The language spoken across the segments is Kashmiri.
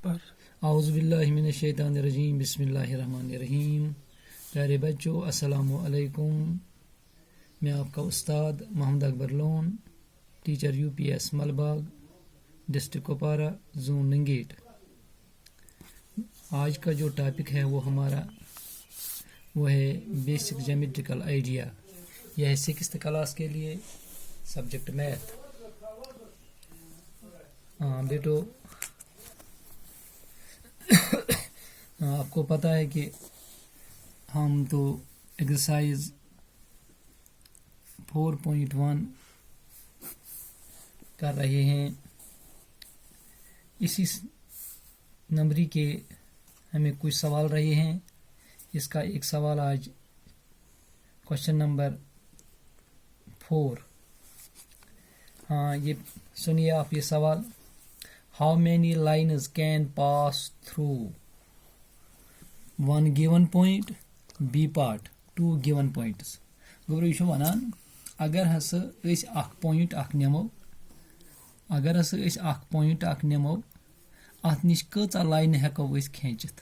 औज़ुबिल्लाहि मिनश्शैतानिर्रजीम बिस्मिल्लाहिर्रहमानिर्रहीम। प्यारे बच्चों, अस्सलामु अलैकुम। मैं आपका उस्ताद Mohammad Akbar Lone, teacher UPS Malbagh, district Kupwara, zone नंगेट। आज का जो टॉपिक है वो है बेसिक ज्योमेट्रिकल आइडिया। यह है 6th क्लास के लिए सब्जेक्ट मैथ। बेटो आपको पता है कि हम तो एक्सरसाइज 4.1 कर रहे हैं। इसी नंबरी के हमें कुछ सवाल रहे हैं। इसका एक सवाल आज क्वेश्चन नंबर 4। ये सुनिए आप ये सवाल। How many lines can pass through one given point, B part, two given points। गोब्रो यह वनान अगर हसा अख पॉइंट अख निमो अत निश कचा लाइन हेको अस खींचित।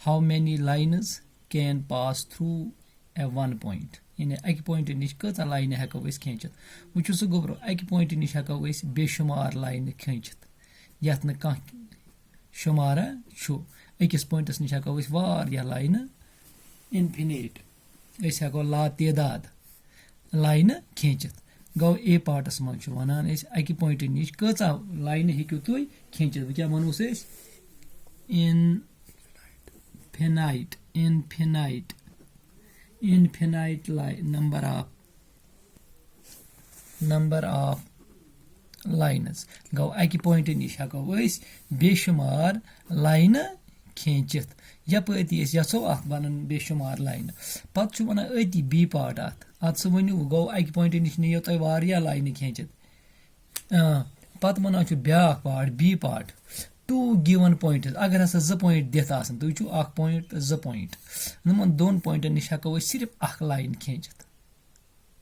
How many lines can pass through a one point, यानी अक पॉइंट निश कचा लाइन हेको अस खींचित। वो सह गोब्रो अक पॉइंट निश हेको अस बेशुमार लाइन खींचित यत न कह शुमारा छु। अकिस पॉइंटस निश हेको अस वारियाह लाइन इनफिनिट अस हेको लातेदाद लाइन खींचित। गो ए पार्टस मज वनान अक पॉइंट निश कचा लाइन हेकु तुम खींचित। वो क्या वनोस इनफिनाइट नंबर ऑफ लाइन्स। गो अक पॉइंट निश हेको अस बेशुमार लाइन खींचित। यपति यचो अत बनन बेशुमार लाइन पत्त वन अति बी पार्ट अत सह वनु गो अक पॉइंट निश नीयो तुम वारियाह लाइन खींचित। पत्त वन ब्या part B part, two given point. अगर हसा ज पॉइंट दित आसन तुम छु अख पॉइंट ज पॉइंट, नमन दोन पॉइंट निश हेको अस सिर्फ अख लाइन खींचित।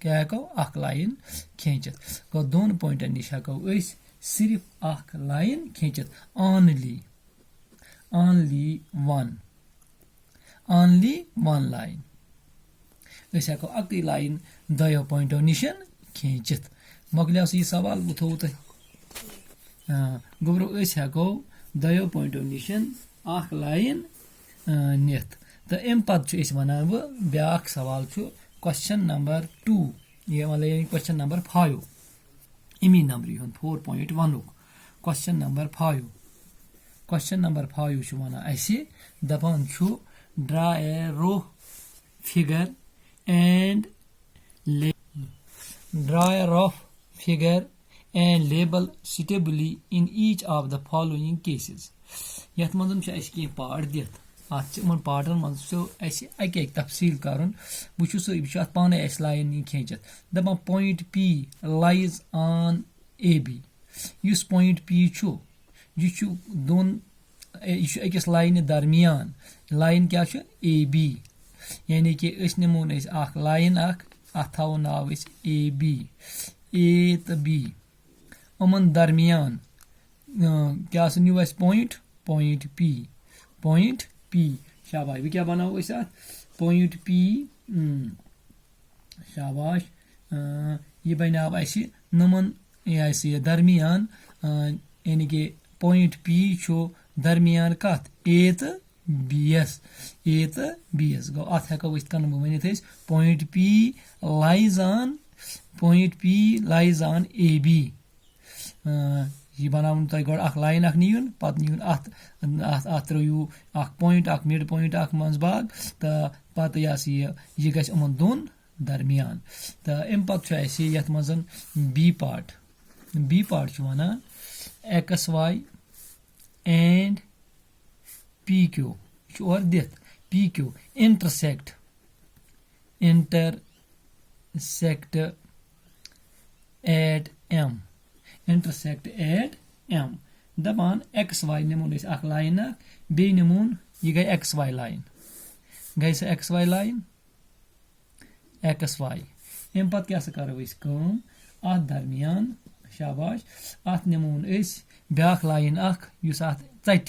क्या हेको अख लाइन खींचित। गो दोन पॉइंट निश हेको अस सिर्फ अख लाइन खींचित। only one लाइन अस हेको अक्ति लाइन दयो पॉइंटो निशन खींचित। मकलियो यह सवाल वो थो गोब्रो अस हेको दयो पॉइंटो निशन अख लाइन नित। तो अम पत्त अस वनान ब्या सवाल क्वेश्चन नंबर 2, ये मतलब क्वेश्चन नंबर 5 इमी नंबरी 4.1 क्वेश्चन नंबर 5। क्वेश्चन नंबर 5 वनान अस दपान draw a rough figure and label suitably in each of the following cases। यथ मज कह पार्ट दित अन पार्टन मज अक तफसील कर वो पाने लाइन खींचित। दपान point P lies on AB। इस पॉइंट P यह दोन अकिस लाइन दरमियान लाइन क्या AB, यानी कि नमोन अख लाइन अत थो नाव AB। A तो B अमन दरमियान क्या न्यू पॉइंट P। शाबाश। वो क्या बनाओ पॉइंट P। शाबाश। यह बनाव अस नमन दरमियान, यानी कि पॉइंट P दरमियान कत A तो B यस। गो अत हेको वन point P lies on AB। यह बनावन तुम गो अख लाइन अख नीन पत नीन अत त्रो अख पॉइंट अख मिड पॉइंट अख मंज बाग तो पत यह गस यमन दोन दरमियान। तो अम पत्त यथ मज बी पार्ट वनान XY एंड PQ और दित PQ इंटरसेक्ट एट M। दपान XY नमोन अख लाइन बे नमोन यह गई XY लाइन, गई सह XY लाइन XY। अम पत्त क्या करो अत दरमियान शाबाश अत निमोन अस ब्याख लाइन अख युस अत चट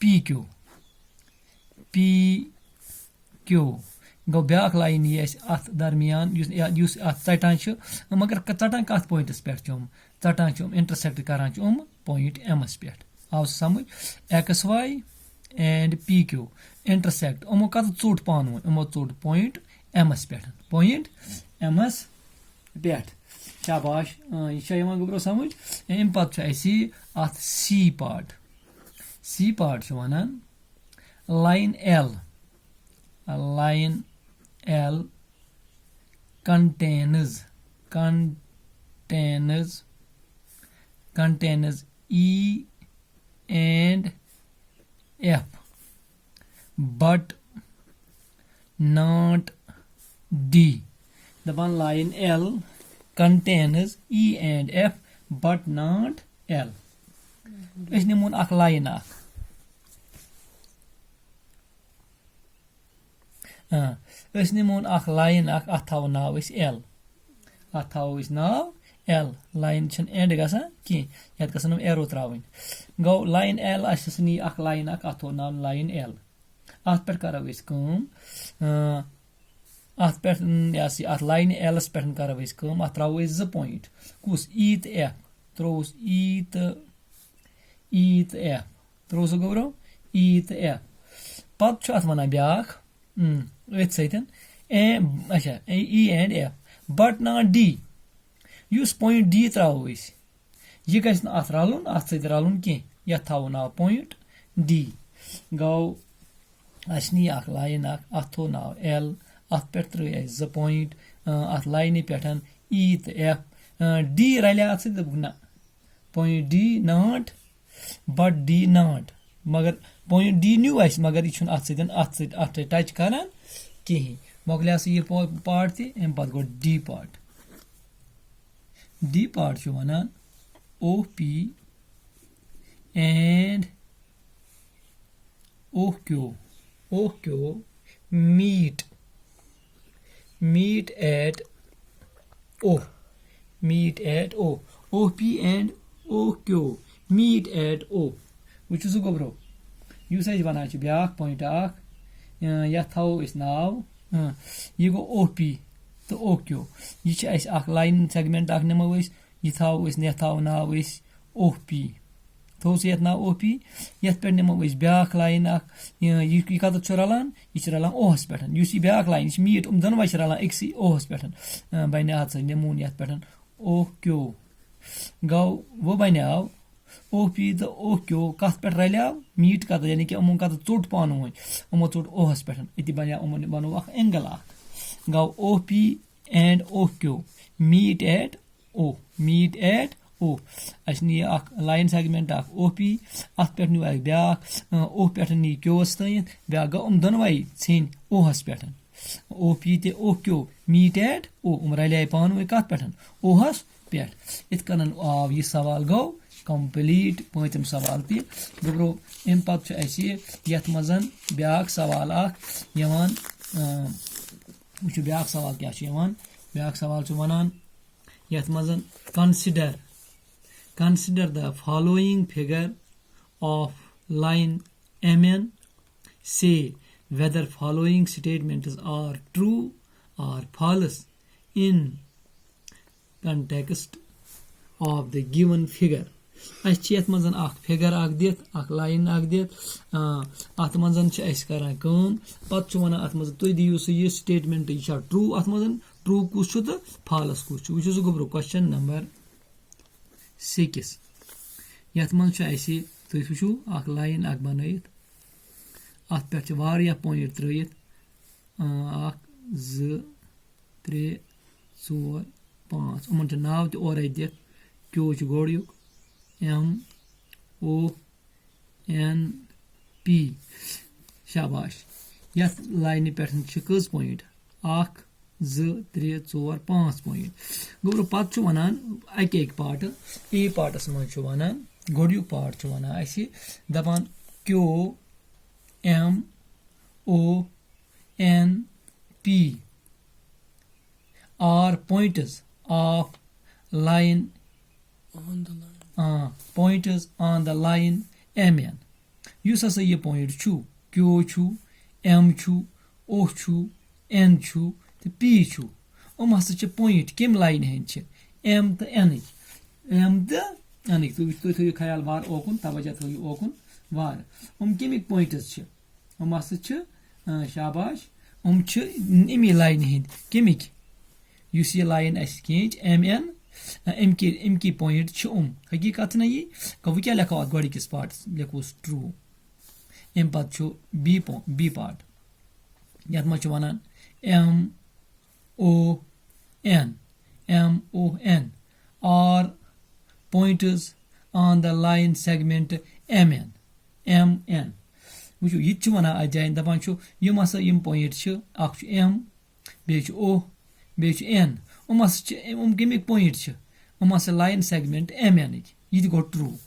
पी क्यू गो ब्याख लाइन ये अत दरमियान युस अत चटान मगर चटान कत पॉइंटस पे चटान इंटरसेक्ट करान पॉइंट एमस पे आव समझ X Y and P Q intersect यमो कत चोट पान यमो चोट पॉइंट एमस पे शाबाश यह गोब्रो समझ अम पे अत सी पार्ट वनान line L contains E and F but not D. The one line L contains E and F but not L. Is nimun ak line ak. Is nimun ak line ak athaw now is L. Athaw is now L. Line chen end gasa ki yat gasanum arrow trawin. Go line L asni ak line ak athaw now line L. At per karaw is kum at per yasi at line L per karaw is kum at traw is the point. Kus E to F. Throws E to F. Throws go bro E to F. Pat chu at mana biak with Satan E and F but not D. Use point D throw is. You guys know at ralun ki ya thaw now point D. Go asni ak line ak atho now L at petru is the point at line pattern E to F D rally at the bugna point D not but D not magar point D new is magar ichun at touch karan ki mogla se ye part thi em pad go D part chu wanan OP and OQ meet at O. OP and OQ meet at O. Which is go bro. You say one back point arc. Yathau is now. You go OP to OQ. Each is a line segment arc number is Yathau is Nethau now is OP. Those yet now OP, yet per name is back line. You got the Choralan, it's Ralan O pattern. You see back line, it's me at Umdanvasharalan XC O pattern. By now, the moon yet pattern OQ. Go by now. OP the OQ, Casper Rella, meet Kata Yaniki among Kata Tut Pano, Omotut O pattern. Itibaya Omonibano Engala. Go OP and OQ. Meet at O. Asni ak line segment ak OP at per nu ak bia O pattern ni kyostein bia ga danwai sin O pattern. OP te OQ meet at O umrale pan we kat pattern O has pat. It kanan av ye sawal go complete pointem sawal ti gobro impact aisi yat mazan biak sawal ak yaman uchu biak sawal kya yaman biak sawal chu manan yat mazan Consider the following figure of line MN. Say whether following statements are true or false in context of the given figure. As chet mazan ak figure ak dit ak line ak dit at mazan ch es karan kam pat chu wana at mazan toy diyu se ye statement is true at mazan true kus chu the false kus chu which is go question number 6 yat man cha aisi toy chu ak line ak banayit at per varia point trayit ak z 3 4 5 umant nav te oray dit kyo chu godyuk M O N P Shabash. Yat line pattern chikos point. Ak z 3 4 5 point. Gobro pat chu wanan ek part E part asman chu wanan godyu part chu wana aisi dapan Q M O N P are pointers of line On the line. pointers on the line MN. Yus hasa ye point chu, Q chu, M chu, O chu, N chu, te P chu. Hasa ch point kim line hen ch M te N. M te N. Tu khayal var okun, tawajah thoyu okun var. Kimik pointers ch. Hasa ch shabash. Ch imi line hen kimik. You see line as change MN. MK point ch hakikat na ye kavu kya lekha godi kis part lekos true m pat chu B part yat ma chu wanan MON are pointers on the line segment MN wuchu yit chu wana ajain da ban chu yumasa yim point chu ak chu M be chu O be chu N gimmick point ch line segment MN yid go true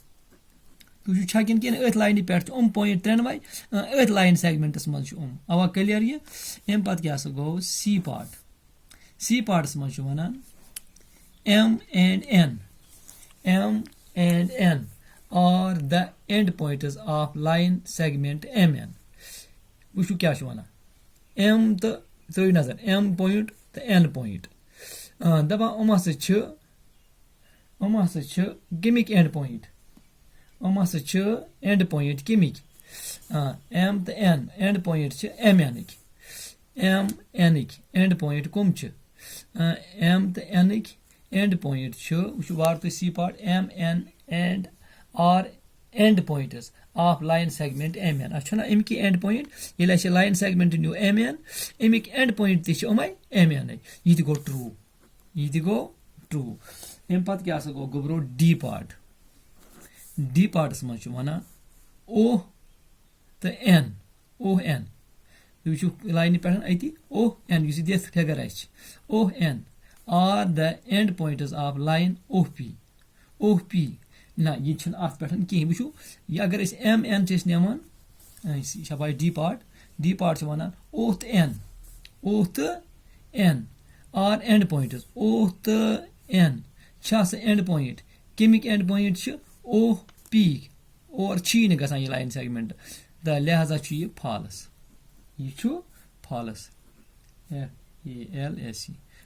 tu chu chakin ken earth line pert point tren vai earth line segment man chu awa clear ye em pat kya so go C part man chu wana M and N are the end pointers of line segment MN wuchu kya chu wana M the so nazar M point the N point daba omasa ch gimmick end point gimmick M the N end point ch MN end point kum ch M the N end point ch which var to C part M N and R end pointers of line segment MN achana mk end point ila line segment new MN mk end point tish omai MN yid go true em pat kya sa go gobro D part sma chu wana O the N which line pattern aiti O N you see this figure right O N are the end pointers of line OP na ye chun af pattern ki wuchu ye agar is M N ches neman shabai D part chu wana O the N are end pointers O the N chas end point chemic end point ch O P or chi ne gasan line segment the lihaza chu ye false FALSE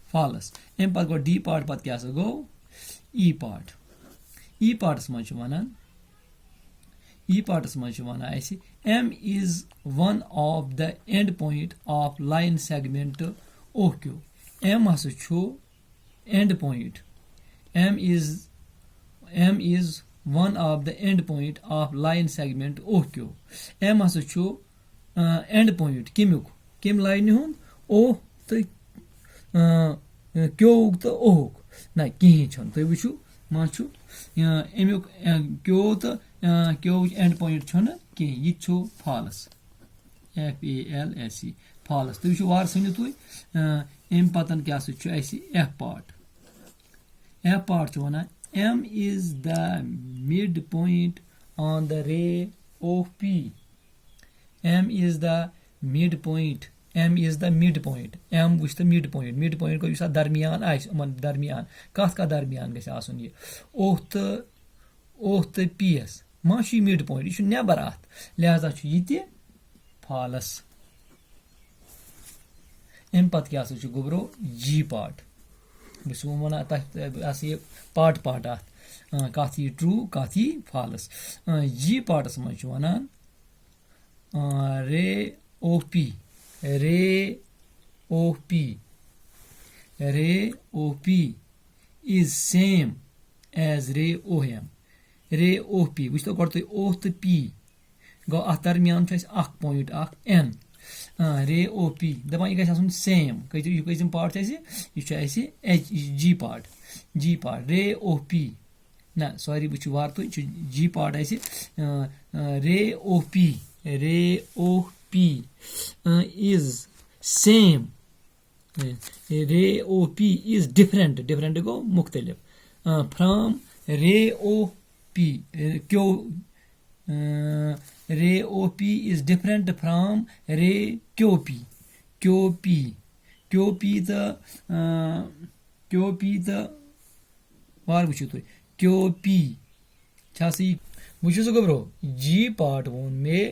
false em pat go D part pat kya sa go E part sma chu wana I see M is one of the end point of line segment OQ M has chu end point M is one of the end point of line segment OQ M has chu end point kim line hun O the kyo the O na ki chon to wuchu ma chu emuk kyo end point chon ki yichu false FALSE false to wuchu war sunu tu em patan kya su chu aisi F part chona M is the midpoint on the ray of P M is the midpoint M which the midpoint ko yusa darmiyan ais man darmiyan kath ka darmiyan gese asun ye ohte PS ma shi midpoint ishu never at lihaza chu yiti false em pat kya su chu gobro G part bisu mana ta asi part at kathi true kathi false G part sma chu wana ray OP is same as ray OM ray OP which to korto O to P go atarmian chas ak point ak N ray OP daba you guys asun same kai you guys in part chase you chase H G part ray OP na sorry which war to G part I say ray OP is same ray OP is different go mukhtalif from ray OP ray OP is different from ray QP the वार वुचु तुई क्यो पी छासी वुचु सो गब्रो जी पार्ट वोन में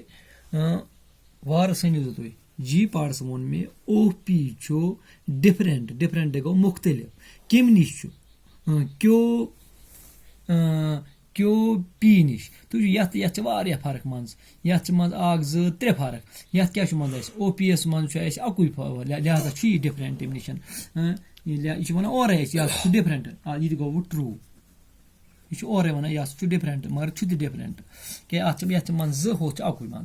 वार सनी तुई जी पार्ट वोन में ओ पी छो डिफरेंट गो मुख्तलिफ किम निश छु क्यो पी निश तु यत वारिया फर्क मंज यत मंज आग ज त्रे फर्क यत क्या छु मंज ओ पी एस मंज छु एस अकुई लिहाजा छु ये डिफरेंट तम निशन ये वन और डिफरेंट ये गो ट्रू यह और वन यह डिफरेंट मगर छु डिफरेंट क्या अत मन जो हो अकुई मन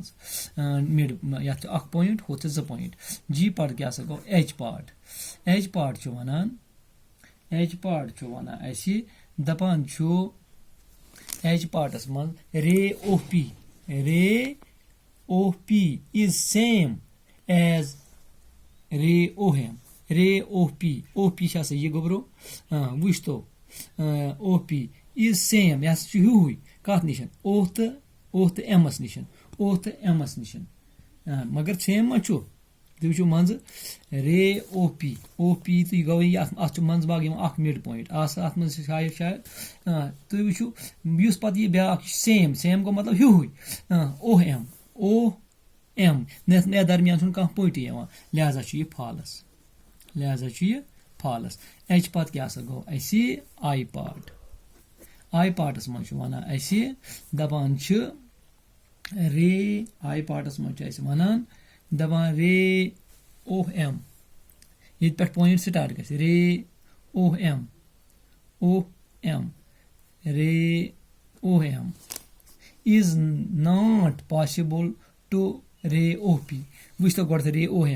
मिड ये पॉइंट हो 2 पॉइंट जी पार्ट क्या गो एच पार्ट वन दपान एच पार्टस मन ray O P is same as ray O P ये गोब्रो वुच तो ओ पी इज सेम यह हूँ कत निशन ओ तो एमस निशन मगर सेम मा तु वो मंज रे ओ पी तो गो अत मंज बाग मिड पॉइंट अत मन शायद तुम वो पे ब्या सेम गो मतलब हूँ ओ एम ने दरमियान कह पॉइंट लिहाजा ये फॉल्स एच पत क्या गो आई पार्टस मन वन दपान रे आई पार्टस मन दपान रे ओ एम ये पे पॉइंट स्टार्ट ग रे O M ray O M is not possible to ray O P वुच तो गोड ray O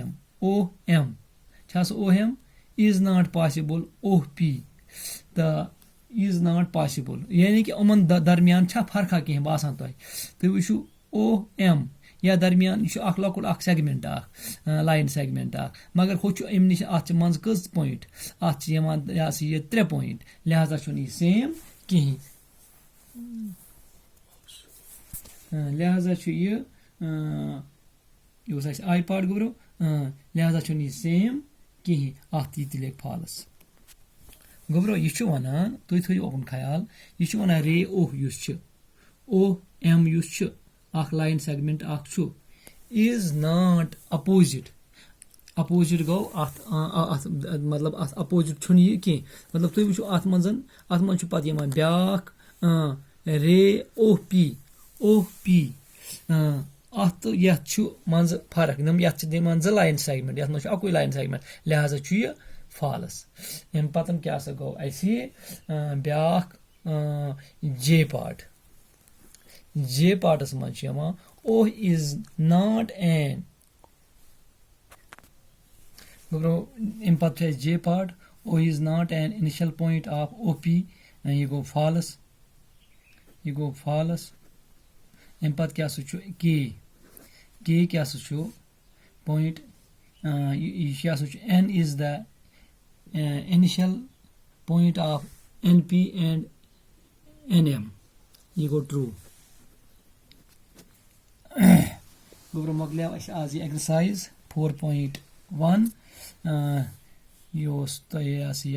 M is not possible O P the is not possible यानी कि उमन दरमियान फर्क कह बासान तुम वो ओ एम या दरमियान अख लकुट अख सेगमेंट लाइन सेगमेंट मगर हो अम नश अत मज कज पॉइंट अत ये 3 पॉइंट लिहाजा यह सेम कहें लिहाजा यह आई पार्ट गोब्रो लिहाजा यह सेम कहें अत ये लेख फॉल्स गोब्रो यह वनान तुम थो ओपन ख्याल यह वनान रे ओ एम अख line segment is not opposite गो अत मतलब अत अपोजिट यह कह मतलब तुम वो अत मन पे ब्या रे ओ पी अत ये मन फर्क ये दिमान 2 लाइन सेगमेंट ये मन अकुई लाइन सेगमेंट लिहाजा यह फॉल्स अम पतन क्या गो ब्या जे पार्टस मन ओ इज नॉट एन अम पे J part O is not an initial point of O P ये गो फॉल्स अम पे क्या के क्या पॉइंट यह N is the initial point of N P and N M ये गो ट्रू गोब्रो मोकलिया आज यह एक्सरसाइज 4.1 यह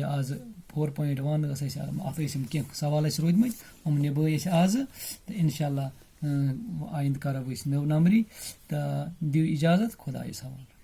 आज 4.1 अत कह सवाल रोदम हम निभ आज तो इंशाल्लाह आइंद करो नव नंबरी तो दिव इजाजत खुदा हवाले।